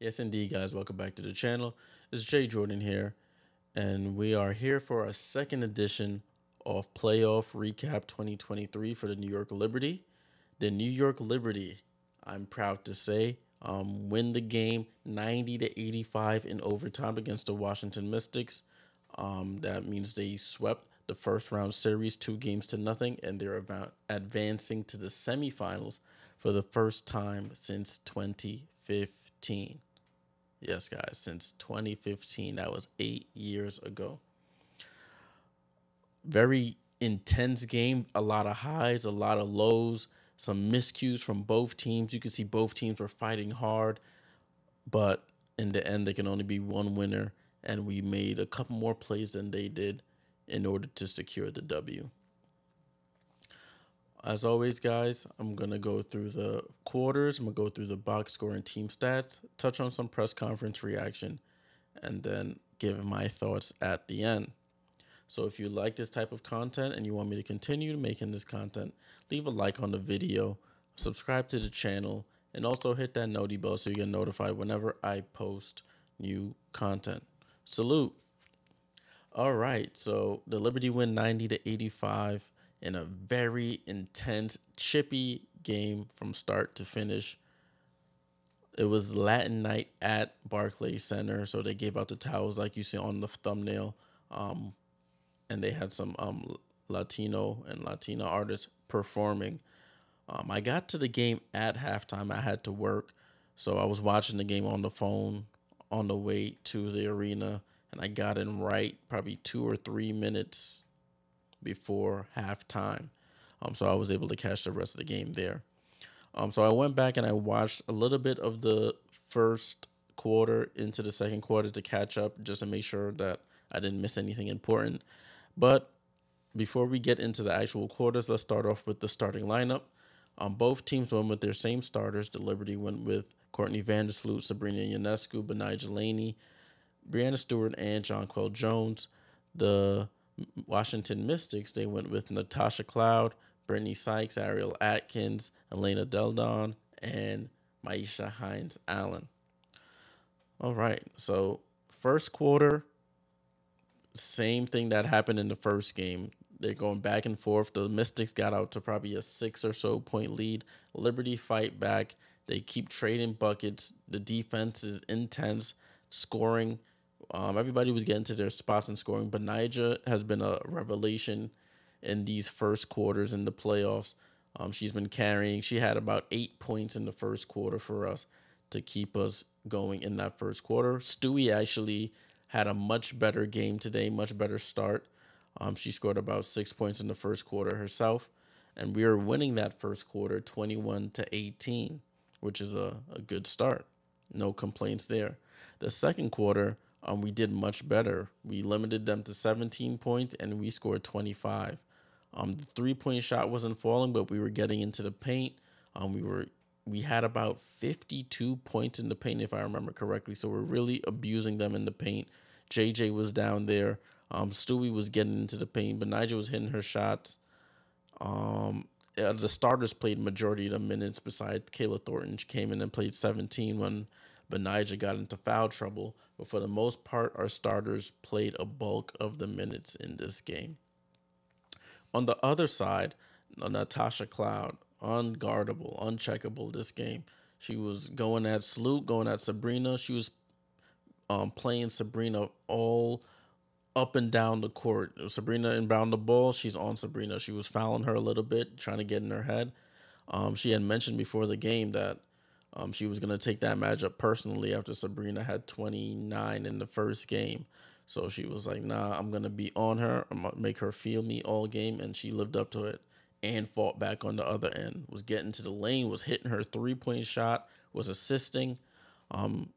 Yes, indeed, guys. Welcome back to the channel. It's Jay Jordan here, and we are here for a second edition of Playoff Recap 2023 for the New York Liberty. The New York Liberty, I'm proud to say, win the game 90-85 in overtime against the Washington Mystics. That means they swept the first round series 2-0, and they're advancing to the semifinals for the first time since 2015. Yes, guys, since 2015. That was 8 years ago. Very intense game. A lot of highs, a lot of lows, some miscues from both teams. You can see both teams were fighting hard, but in the end, there can only be one winner, and we made a couple more plays than they did in order to secure the W. As always, guys, I'm going to go through the quarters. I'm going to go through the box score and team stats, touch on some press conference reaction, and then give my thoughts at the end. So if you like this type of content and you want me to continue making this content, leave a like on the video, subscribe to the channel, and also hit that noti bell so you get notified whenever I post new content. Salute. All right, so the Liberty win 90-85 in a very intense, chippy game from start to finish. It was Latin night at Barclays Center, so they gave out the towels like you see on the thumbnail, and they had some Latino and Latina artists performing. I got to the game at halftime. I had to work, so I was watching the game on the phone on the way to the arena, and I got in right probably 2 or 3 minutes before halftime. So I was able to catch the rest of the game there. So I went back and I watched a little bit of the first quarter into the second quarter to catch up, just to make sure that I didn't miss anything important. But before we get into the actual quarters, let's start off with the starting lineup. Both teams went with their same starters. The Liberty went with Courtney Vandersloot, Sabrina Ionescu, Benijah Laney, Breanna Stewart, and Jonquel Jones. The Washington Mystics, they went with Natasha Cloud, Brittany Sykes, Ariel Atkins, Elena Deldon, and Maisha Hines Allen. All right, so first quarter, same thing that happened in the first game. They're going back and forth. The Mystics got out to probably a 6 or so point lead. Liberty fight back. They keep trading buckets. The defense is intense, scoring. Everybody was getting to their spots and scoring. Benijah has been a revelation in these first quarters in the playoffs. She's been carrying. She had about 8 points in the first quarter for us to keep us going in that first quarter. Stewie actually had a much better game today, much better start. She scored about 6 points in the first quarter herself, and we were winning that first quarter 21-18, which is a good start. No complaints there. The second quarter, we did much better. We limited them to 17 points, and we scored 25. The three-point shot wasn't falling, but we were getting into the paint. We had about 52 points in the paint, if I remember correctly. So we're really abusing them in the paint. JJ was down there. Stewie was getting into the paint. Benijah was hitting her shots. The starters played majority of the minutes besides Kayla Thornton. She came in and played 17 when Benijah got into foul trouble. But for the most part, our starters played a bulk of the minutes in this game. On the other side, Natasha Cloud, unguardable, uncheckable this game. She was going at Sloot, going at Sabrina. She was playing Sabrina all up and down the court. Sabrina inbound the ball, she's on Sabrina. She was fouling her a little bit, trying to get in her head. She had mentioned before the game that she was going to take that matchup personally after Sabrina had 29 in the first game. So she was like, nah, I'm going to be on her. I'm going to make her feel me all game. And she lived up to it and fought back on the other end. Was getting to the lane, was hitting her three-point shot, was assisting.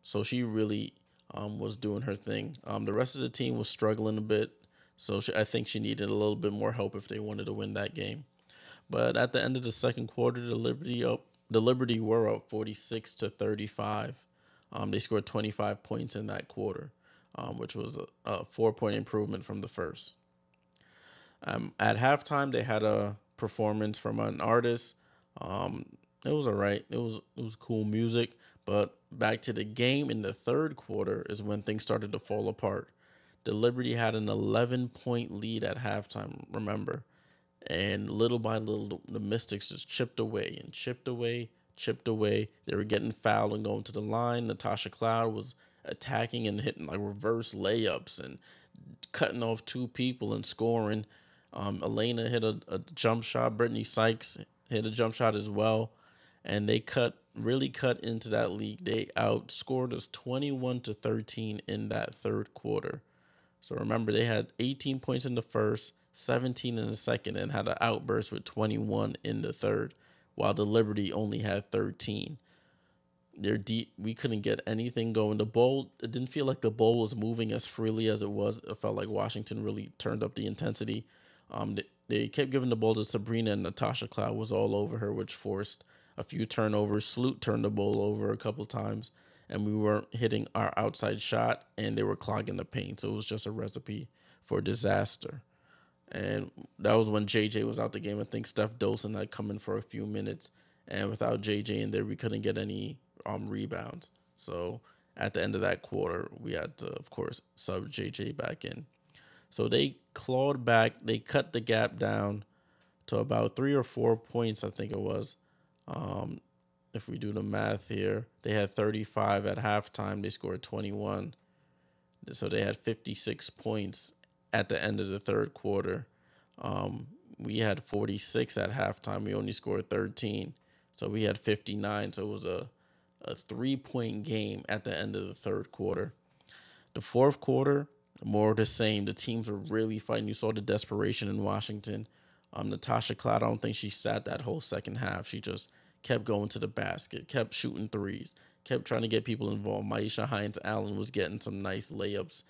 So she really was doing her thing. The rest of the team was struggling a bit. So I think she needed a little bit more help if they wanted to win that game. But at the end of the second quarter, the Liberty were up 46-35. They scored 25 points in that quarter, which was a 4-point improvement from the first. At halftime, they had a performance from an artist. It was all right. It was cool music, but back to the game in the third quarter is when things started to fall apart. The Liberty had an 11-point lead at halftime, remember. And little by little, the Mystics just chipped away and chipped away, chipped away. They were getting fouled and going to the line. Natasha Cloud was attacking and hitting like reverse layups and cutting off two people and scoring. Elena hit a jump shot. Brittany Sykes hit a jump shot as well. And they really cut into that lead. They outscored us 21-13 in that third quarter. So remember, they had 18 points in the first, 17 in the second, and had an outburst with 21 in the third, while the Liberty only had 13. They're deep. We couldn't get anything going. The ball, it didn't feel like the ball was moving as freely as it was. It felt like Washington really turned up the intensity. They kept giving the ball to Sabrina, and Natasha Cloud was all over her, which forced a few turnovers. Sloot turned the ball over a couple times, and we weren't hitting our outside shot, and they were clogging the paint. So it was just a recipe for disaster. And that was when JJ was out the game. I think Steph Dolson had come in for a few minutes, and without JJ in there, we couldn't get any rebounds. So at the end of that quarter, we had to, of course, sub JJ back in. So they clawed back. They cut the gap down to about 3 or 4 points, I think it was. If we do the math here, they had 35 at halftime. They scored 21. So they had 56 points at the end of the third quarter. We had 46 at halftime. We only scored 13. So we had 59. So it was a 3-point game at the end of the third quarter. The fourth quarter, more of the same. The teams were really fighting. You saw the desperation in Washington. Natasha Cloud, I don't think she sat that whole second half. She just kept going to the basket, kept shooting threes, kept trying to get people involved. Maisha Hines-Allen was getting some nice layups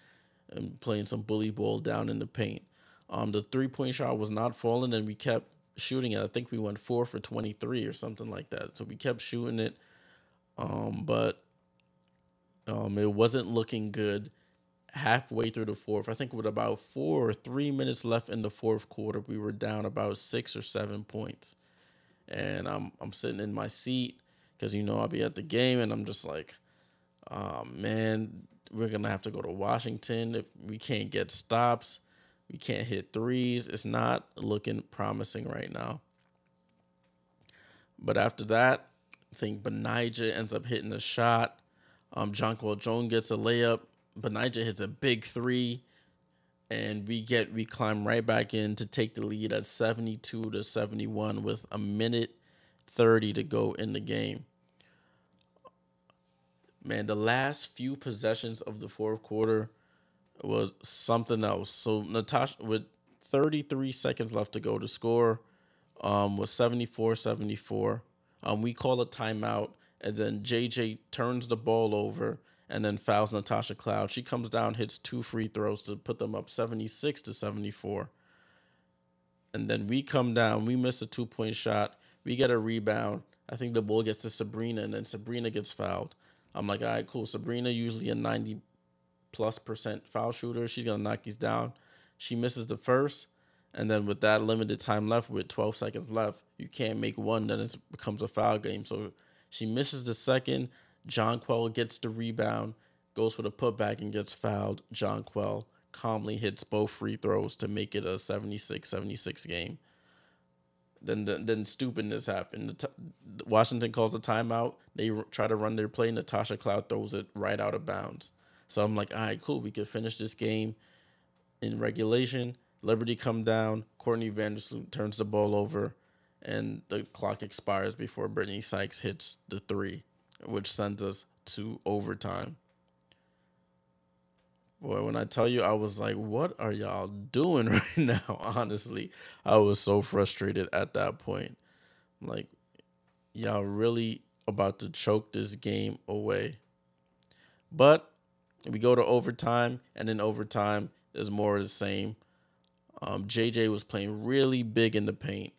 and playing some bully ball down in the paint. The three-point shot was not falling, and we kept shooting it. I think we went 4 for 23 or something like that. So we kept shooting it, but it wasn't looking good halfway through the fourth. I think with about 4 or 3 minutes left in the fourth quarter, we were down about 6 or 7 points. And I'm sitting in my seat because, I'll be at the game, and I'm just like, oh, man, we're going to have to go to Washington. If we can't get stops, we can't hit threes. It's not looking promising right now. But after that, I think Benijah ends up hitting a shot. Jonquel Jones gets a layup. Benijah hits a big three. And we climb right back in to take the lead at 72-71 with 1:30 to go in the game. Man, the last few possessions of the fourth quarter was something else. So Natasha, with 33 seconds left to go, the score was 74-74. We call a timeout, and then JJ turns the ball over and then fouls Natasha Cloud. She comes down, hits 2 free throws to put them up 76-74. And then we come down. We miss a 2-point shot. We get a rebound. I think the ball gets to Sabrina, and then Sabrina gets fouled. I'm like, all right, cool. Sabrina, usually a 90+% foul shooter. She's going to knock these down. She misses the first. And then with that limited time left, with 12 seconds left, you can't make one. Then it becomes a foul game. So she misses the second. Jonquel gets the rebound, goes for the putback and gets fouled. Jonquel calmly hits both free throws to make it a 76-76 game. Then stupidness happened. Washington calls a timeout. They try to run their play. Natasha Cloud throws it right out of bounds. So I'm like, all right, cool. We could finish this game in regulation. Liberty come down. Courtney Vandersloot turns the ball over, and the clock expires before Brittany Sykes hits the 3, which sends us to overtime. Boy, when I tell you, I was like, what are y'all doing right now? Honestly, I was so frustrated at that point. I'm like, y'all really about to choke this game away. But we go to overtime, and in overtime, there's more of the same. JJ was playing really big in the paint,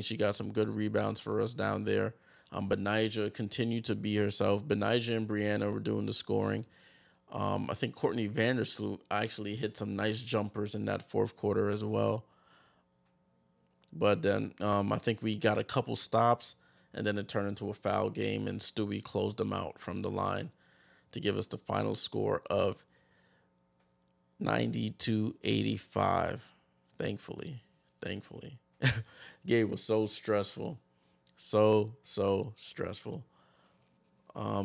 She got some good rebounds for us down there. Benijah continued to be herself. Benijah and Breanna were doing the scoring. I think Courtney Vandersloot actually hit some nice jumpers in that fourth quarter as well. But then I think we got a couple stops, and then it turned into a foul game, and Stewie closed them out from the line to give us the final score of 92-85. Thankfully. Game was so stressful. So stressful.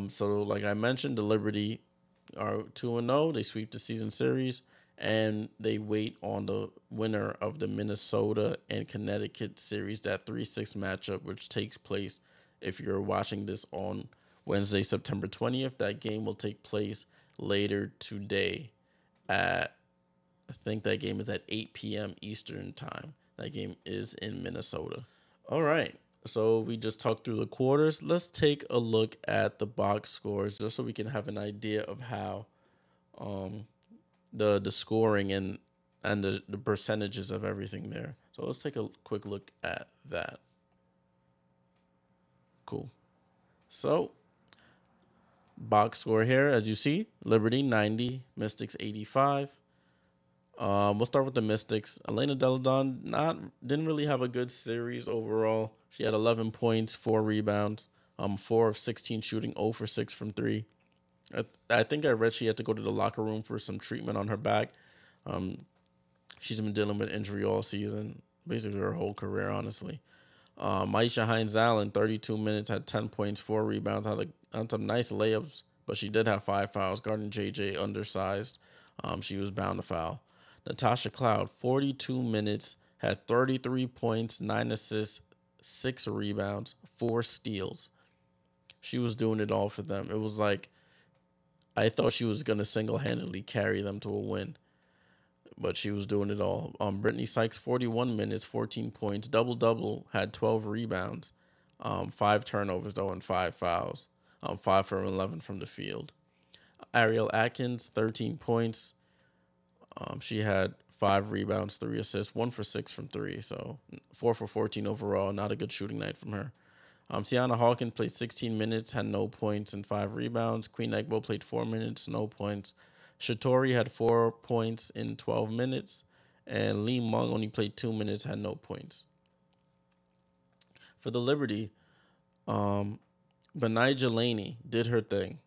So like I mentioned, the Liberty are 2-0. They sweep the season series, and they wait on the winner of the Minnesota and Connecticut series, that 3-6 matchup, which takes place, if you're watching this on Wednesday, September 20th, that game will take place later today I think that game is at 8 p.m. Eastern time. That game is in Minnesota. All right. So we just talked through the quarters. Let's take a look at the box scores just so we can have an idea of how the scoring and the percentages of everything there. So let's take a quick look at that. Cool. So box score here, as you see, Liberty 90, Mystics 85. We'll start with the Mystics. Elena Deladon didn't really have a good series overall. She had 11 points, 4 rebounds, 4 of 16 shooting, 0 for 6 from 3. I think I read she had to go to the locker room for some treatment on her back. She's been dealing with injury all season, basically her whole career, honestly. Maisha Hines-Allen, 32 minutes, had 10 points, 4 rebounds, had some nice layups, but she did have 5 fouls. Guarding JJ, undersized. She was bound to foul. Natasha Cloud, 42 minutes, had 33 points, 9 assists, 6 rebounds, 4 steals. She was doing it all for them. It was like, I thought she was going to single-handedly carry them to a win, but she was doing it all. Brittany Sykes, 41 minutes, 14 points, double-double, had 12 rebounds, 5 turnovers, though, and 5 fouls, 5 from 11 from the field. Ariel Atkins, 13 points. She had 5 rebounds, 3 assists, 1 for 6 from 3, so 4 for 14 overall. Not a good shooting night from her. Tiana Hawkins played 16 minutes, had no points and 5 rebounds. Queen Egbo played 4 minutes, no points. Shatori had 4 points in 12 minutes, and Lee Mung only played 2 minutes, had no points. For the Liberty, Benijah Laney did her thing.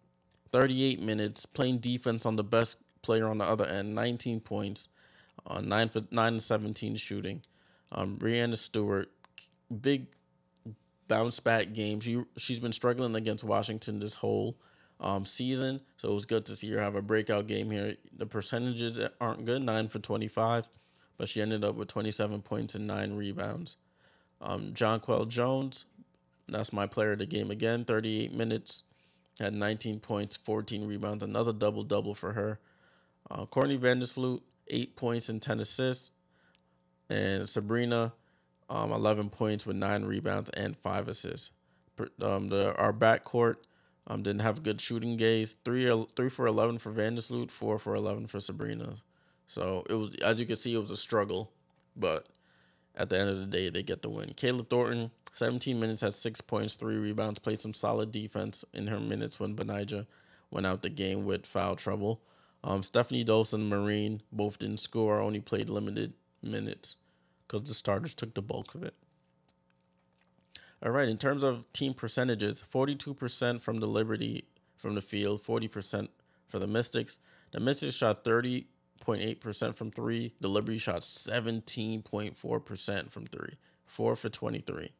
38 minutes, playing defense on the best player on the other end, 19 points, 9 and 17 shooting. Breanna Stewart, big bounce back game. She's been struggling against Washington this whole season, so it was good to see her have a breakout game here. The percentages aren't good, 9 for 25, but she ended up with 27 points and 9 rebounds. Jonquel Jones, that's my player of the game again, 38 minutes, had 19 points, 14 rebounds, another double-double for her. Courtney Vandersloot, 8 points and 10 assists. And Sabrina, 11 points with 9 rebounds and 5 assists. Our backcourt didn't have good shooting days. 3 for 11 for Vandersloot, 4 for 11 for Sabrina. So it was, as you can see, it was a struggle. But at the end of the day, they get the win. Kayla Thornton, 17 minutes, had 6 points, 3 rebounds, played some solid defense in her minutes when Benijah went out the game with foul trouble. Stephanie Dolson, Marine, both didn't score, only played limited minutes because the starters took the bulk of it. All right, in terms of team percentages, 42% from the Liberty from the field, 40% for the Mystics. The Mystics shot 30.8% from 3. The Liberty shot 17.4% from 3, 4 for 23.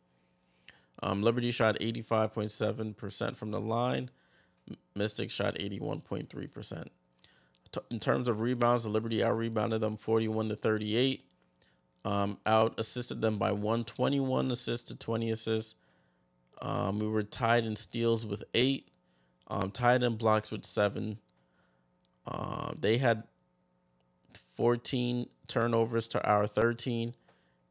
Liberty shot 85.7% from the line. Mystics shot 81.3%. In terms of rebounds, the Liberty out-rebounded them 41-38. Out-assisted them by 121 assists to 20 assists. We were tied in steals with 8. Tied in blocks with 7. They had 14 turnovers to our 13.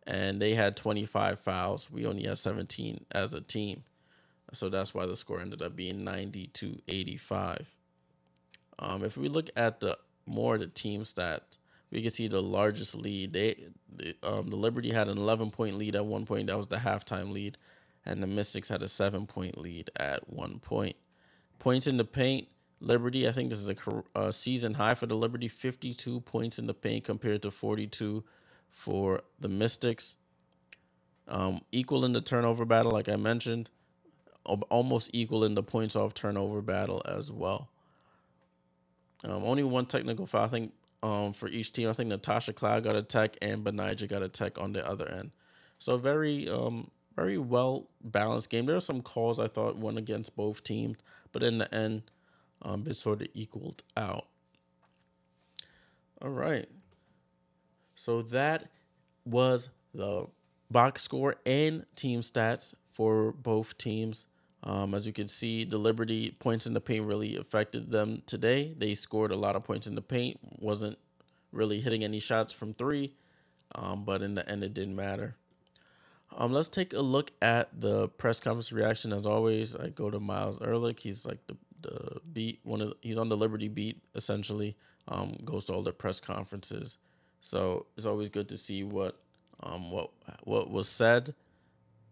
And they had 25 fouls. We only had 17 as a team. So that's why the score ended up being 90-85. If we look at the team stats, we can see the largest lead. The Liberty had an 11-point lead at one point. That was the halftime lead. And the Mystics had a 7-point lead at one point. Points in the paint, Liberty, I think this is a season high for the Liberty, 52 points in the paint compared to 42 for the Mystics. Equal in the turnover battle, like I mentioned. almost equal in the points off turnover battle as well. Only one technical foul, I think, for each team. I think Natasha Cloud got a tech and Benija got a tech on the other end. So very well balanced game. There were some calls I thought went against both teams, but in the end, it sort of equaled out. All right. So that was the box score and team stats for both teams. As you can see, the Liberty points in the paint really affected them today. They scored a lot of points in the paint, wasn't really hitting any shots from three, but in the end, it didn't matter. Let's take a look at the press conference reaction. As always, I go to Miles Ehrlich. He's like the beat he's on the Liberty beat essentially. Goes to all the press conferences, so it's always good to see what was said.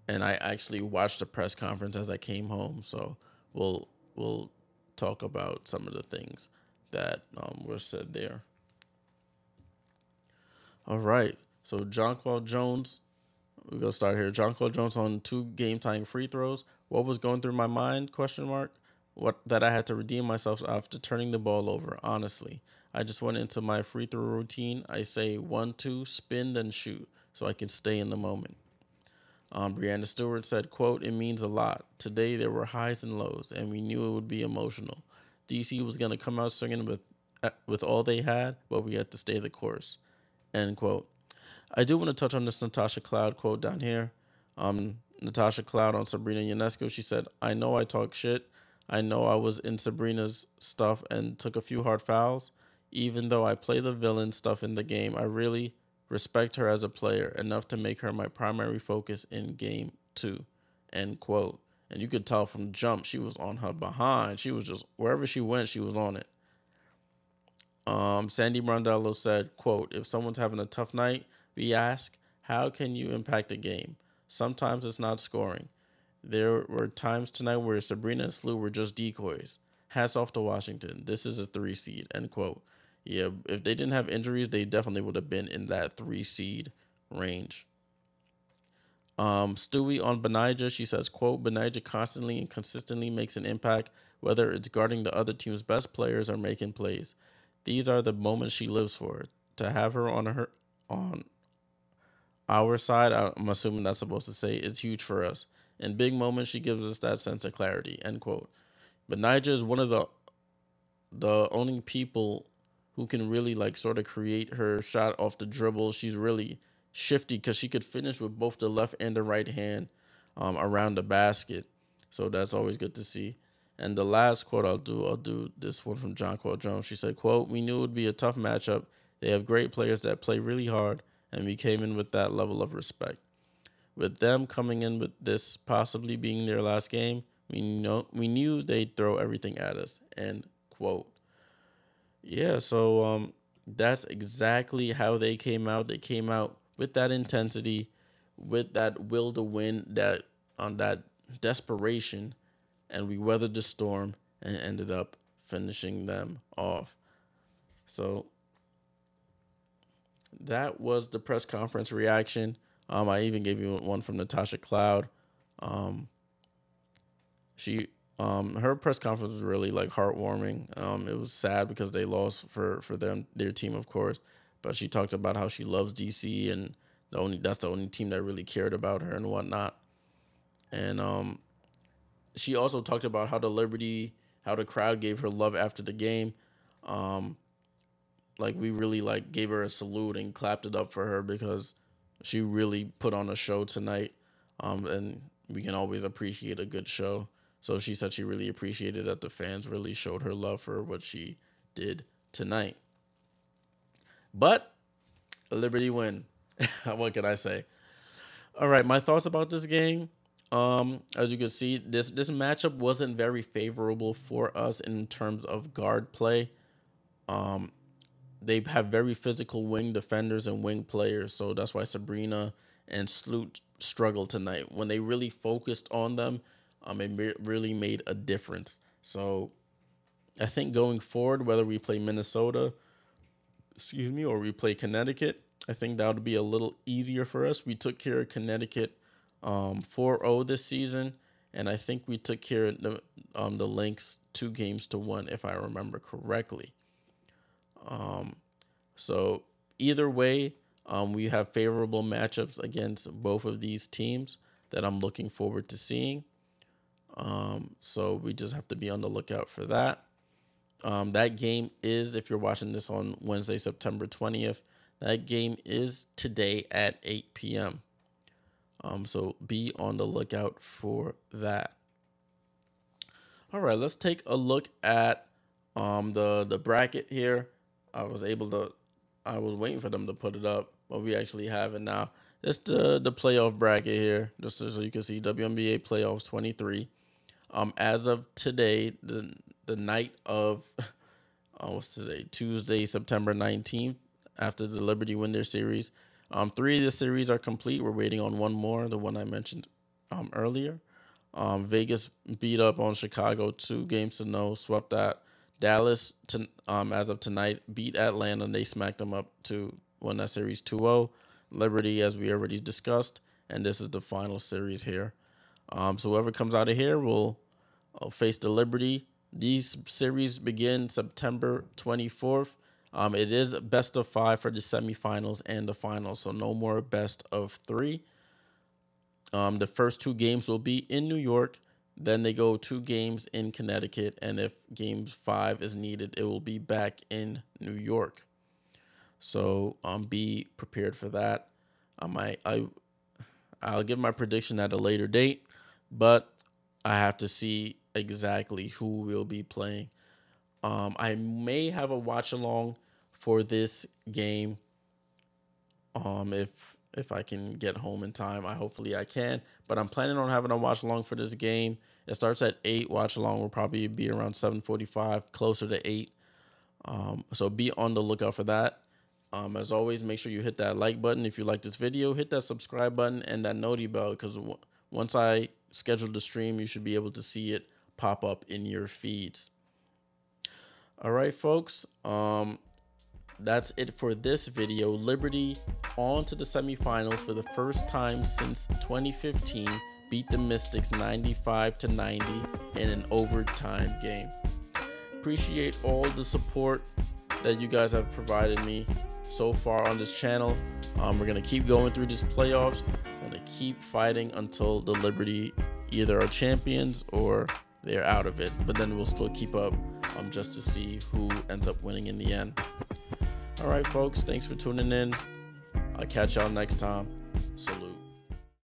And I actually watched the press conference as I came home, so we'll talk about some of the things that were said there. All right, so Jonquel Jones, we're gonna start here. Jonquel Jones on 2 game-tying free throws. What was going through my mind? Question mark. What that I had to redeem myself after turning the ball over. Honestly, I just went into my free throw routine. I say 1, 2, spin, then shoot, so I can stay in the moment. Breanna Stewart said, quote, "It means a lot. Today there were highs and lows, and we knew it would be emotional. DC was going to come out swinging with all they had, but we had to stay the course." End quote. I do want to touch on this Natasha Cloud quote down here. Natasha Cloud on Sabrina Ionescu, she said, "I know I talk shit. I know I was in Sabrina's stuff and took a few hard fouls. Even though I play the villain stuff in the game, I really respect her as a player enough to make her my primary focus in game 2. End quote. And you could tell from jump, she was on her behind. She was just, wherever she went, she was on it. Sandy Brondello said, quote, "If someone's having a tough night, we ask, how can you impact a game? Sometimes it's not scoring. There were times tonight where Sabrina and Slew were just decoys. Hats off to Washington. This is a 3 seed." End quote. Yeah, if they didn't have injuries, they definitely would have been in that 3 seed range. Stewie on Benija, she says, quote, "Benija constantly and consistently makes an impact, whether it's guarding the other team's best players or making plays. These are the moments she lives for. To have her on our side, I'm assuming that's supposed to say, it's huge for us. In big moments, she gives us that sense of clarity." End quote. Benija is one of the only people who can really like sort of create her shot off the dribble. She's really shifty because she could finish with both the left and the right hand around the basket. So that's always good to see. And the last quote I'll do this one from Jonquel Jones. She said, quote, "We knew it would be a tough matchup. They have great players that play really hard, and we came in with that level of respect. With them coming in with this possibly being their last game, we knew they'd throw everything at us." End quote. Yeah, so that's exactly how they came out. They came out with that intensity, with that will to win, that desperation, and we weathered the storm and ended up finishing them off. So that was the press conference reaction. I even gave you one from Natasha Cloud. Her press conference was really like heartwarming. It was sad because they lost for their team, of course, but she talked about how she loves DC and that's the only team that really cared about her and whatnot. And she also talked about how the crowd gave her love after the game. Like we really like gave her a salute and clapped it up for her because she really put on a show tonight. And we can always appreciate a good show. So she said she really appreciated that the fans really showed her love for what she did tonight. But Liberty win. What can I say? All right, my thoughts about this game. As you can see, this matchup wasn't very favorable for us in terms of guard play. They have very physical wing defenders and wing players, so that's why Sabrina and Sloot struggled tonight. When they really focused on them, it really made a difference. So I think going forward, whether we play Minnesota, or we play Connecticut, I think that would be a little easier for us. We took care of Connecticut 4-0 this season, and I think we took care of the Lynx 2-1, if I remember correctly. So either way, we have favorable matchups against both of these teams that I'm looking forward to seeing. So we just have to be on the lookout for that. That game is, if you're watching this on Wednesday, September 20th, that game is today at 8 p.m. So be on the lookout for that. All right, let's take a look at the bracket here. I was waiting for them to put it up, but we actually have it now. It's the playoff bracket here, just so you can see WNBA Playoffs 23. As of today, the night of what's today? Tuesday, September 19th, after the Liberty win their series. 3 of the series are complete. We're waiting on one more, the one I mentioned earlier. Vegas beat up on Chicago 2-0, swept that. Dallas, as of tonight, beat Atlanta. They smacked them up to win that series 2-0. Liberty, as we already discussed, and this is the final series here. So whoever comes out of here will face the Liberty. These series begin September 24th. It is best of 5 for the semifinals and the finals, so no more best of 3. The first 2 games will be in New York. Then they go 2 games in Connecticut, and if game 5 is needed, it will be back in New York. So be prepared for that. I'll give my prediction at a later date, but I have to see exactly who will be playing. I may have a watch along for this game. If I can get home in time, hopefully I can. But I'm planning on having a watch along for this game. It starts at 8. Watch along will probably be around 7:45, closer to 8. So be on the lookout for that. As always, make sure you hit that like button if you like this video. Hit that subscribe button and that noti bell, because once I schedule the stream, you should be able to see it pop up in your feeds. All right, folks. That's it for this video. Liberty on to the semifinals for the first time since 2015. Beat the Mystics 95-90 in an overtime game. Appreciate all the support that you guys have provided me so far on this channel. We're gonna keep going through these playoffs. We're gonna keep fighting until the Liberty either are champions or they're out of it. But then we'll still keep up just to see who ends up winning in the end. All right, folks, thanks for tuning in. I'll catch y'all next time. Salute.